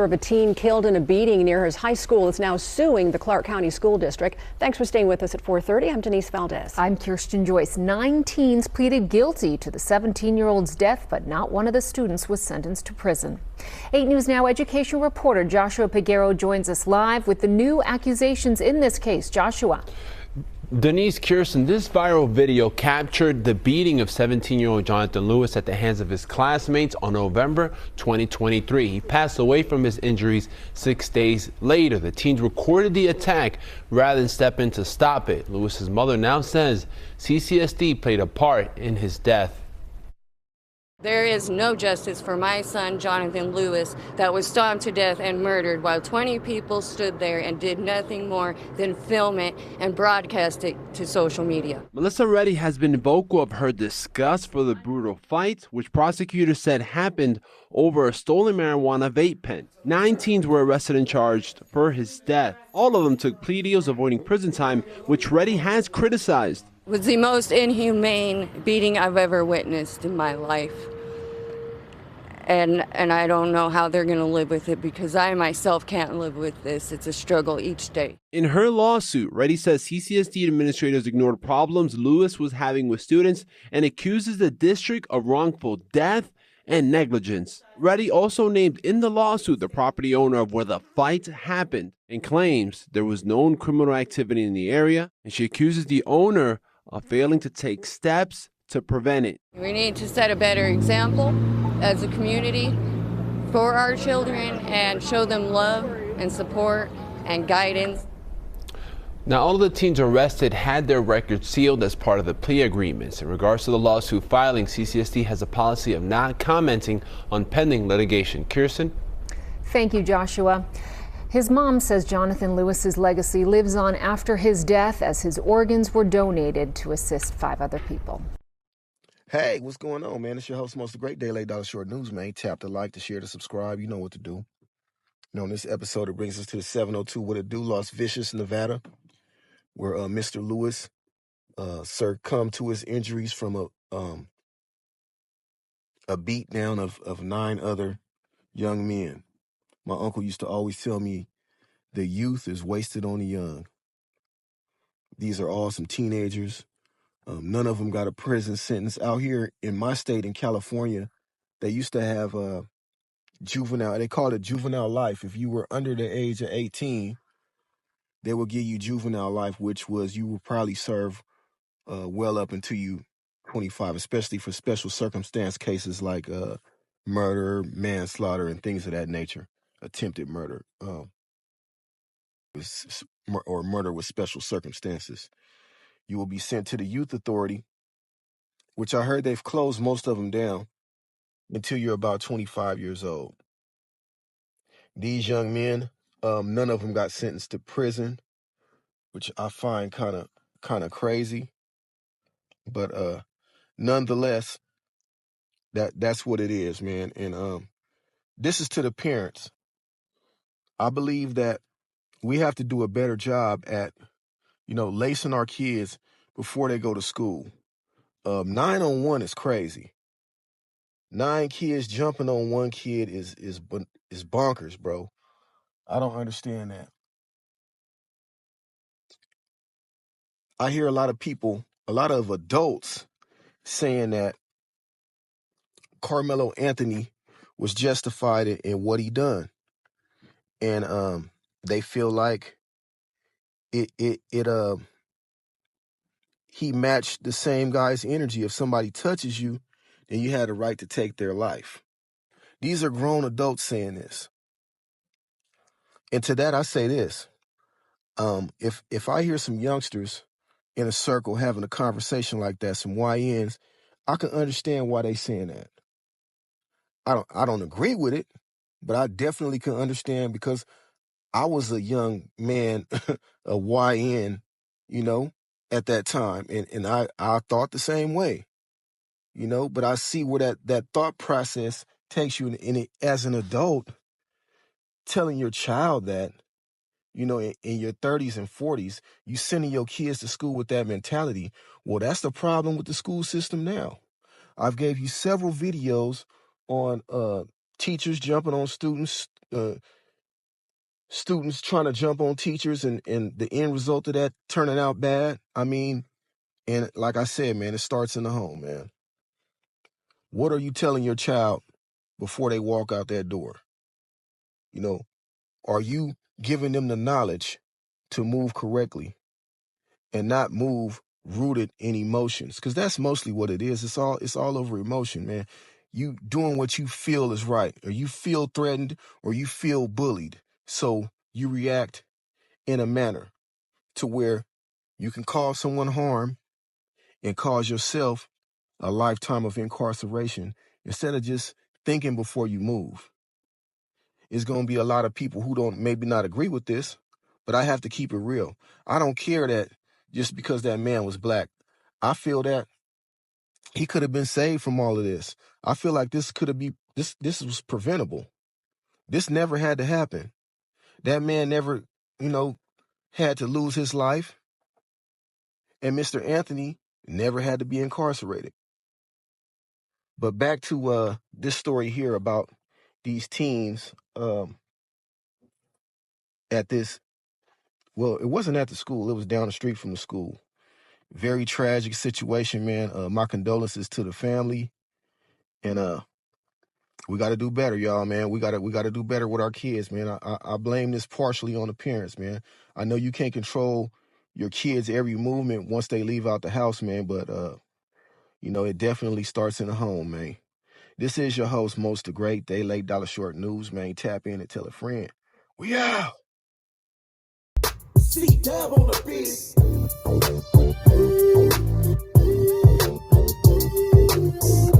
Of a teen killed in a beating near his high school is now suing the Clark County School District. Thanks for staying with us at 4:30. I'm Denise Valdez. I'm Kirsten Joyce. 9 teens pleaded guilty to the 17-year-old's death, but not one of the students was sentenced to prison. 8 News Now education reporter Joshua Peguero joins us live with the new accusations in this case. Joshua. Denise, Kirsten, this viral video captured the beating of 17-year-old Jonathan Lewis at the hands of his classmates on November 2023. He passed away from his injuries 6 days later. The teens recorded the attack rather than step in to stop it. Lewis's mother now says CCSD played a part in his death. There is no justice for my son, Jonathan Lewis, that was stomped to death and murdered while 20 people stood there and did nothing more than film it and broadcast it to social media. Melissa Reddy has been vocal of her disgust for the brutal fight, which prosecutors said happened over a stolen marijuana vape pen. 9 teens were arrested and charged for his death. All of them took plea deals avoiding prison time, which Reddy has criticized. It was the most inhumane beating I've ever witnessed in my life. And I don't know how they're going to live with it because I myself can't live with this. It's a struggle each day. In her lawsuit, Reddy says CCSD administrators ignored problems Lewis was having with students and accuses the district of wrongful death and negligence. Reddy also named in the lawsuit the property owner of where the fight happened and claims there was known criminal activity in the area, and she accuses the owner of failing to take steps to prevent it. We need to set a better example as a community for our children and show them love and support and guidance. Now, all of the teens arrested had their records sealed as part of the plea agreements. In regards to the lawsuit filing, CCSD has a policy of not commenting on pending litigation. Kirsten? Thank you, Joshua. His mom says Jonathan Lewis's legacy lives on after his death as his organs were donated to assist 5 other people. Hey, what's going on, man? It's your host, most great Day Late Dollar Short News, man. Tap the like, to share, to subscribe. You know what to do. In this episode, it brings us to the 702 What It Do, Las Vegas, Nevada, where Mr. Lewis succumbed to his injuries from a beat down of 9 other young men. My uncle used to always tell me the youth is wasted on the young. These are all some teenagers. None of them got a prison sentence. Out here in my state in California, they used to have juvenile, they called it juvenile life. If you were under the age of 18, they would give you juvenile life, which was you would probably serve well up until you 25, especially for special circumstance cases like murder, manslaughter, and things of that nature. Attempted murder or murder with special circumstances. You will be sent to the youth authority, which I heard they've closed most of them down until you're about 25 years old. These young men, none of them got sentenced to prison, which I find kind of crazy. But nonetheless, that's what it is, man. And this is to the parents. I believe that we have to do a better job at, lacing our kids before they go to school. 9 on 1 is crazy. 9 kids jumping on 1 kid is bonkers, bro. I don't understand that. I hear a lot of adults saying that Carmelo Anthony was justified in what he done. And they feel like he matched the same guy's energy. If somebody touches you, then you had a right to take their life. These are grown adults saying this. And to that, I say this. If I hear some youngsters in a circle having a conversation like that, some YNs, I can understand why they saying that. I don't agree with it, but I definitely can understand because I was a young man, a YN, at that time. And I thought the same way, but I see where that thought process takes you in it as an adult, telling your child that, in your 30s and 40s, you sending your kids to school with that mentality. Well, that's the problem with the school system now. I've gave you several videos on teachers jumping on students, students trying to jump on teachers and the end result of that turning out bad. I mean, and like I said, man, it starts in the home, man. What are you telling your child before they walk out that door? You know, are you giving them the knowledge to move correctly and not move rooted in emotions? Because that's mostly what it is. It's all over emotion, man. You doing what you feel is right, or you feel threatened, or you feel bullied. So you react in a manner to where you can cause someone harm and cause yourself a lifetime of incarceration instead of just thinking before you move. It's going to be a lot of people who don't maybe not agree with this, but I have to keep it real. I don't care that just because that man was black. I feel that he could have been saved from all of this. I feel like this could have been this was preventable. This never had to happen. That man never, had to lose his life. And Mr. Anthony never had to be incarcerated. But back to this story here about these teens at this, well, it wasn't at the school. It was down the street from the school. Very tragic situation, man. My condolences to the family. And we got to do better, y'all, man. We got to do better with our kids, man. I blame this partially on the parents, man. I know you can't control your kids' every movement once they leave out the house, man, but it definitely starts in the home, man. This is your host, Most the Great, Day Late Dollar Short News, man. Tap in and tell a friend. We out. See Dab on the beat.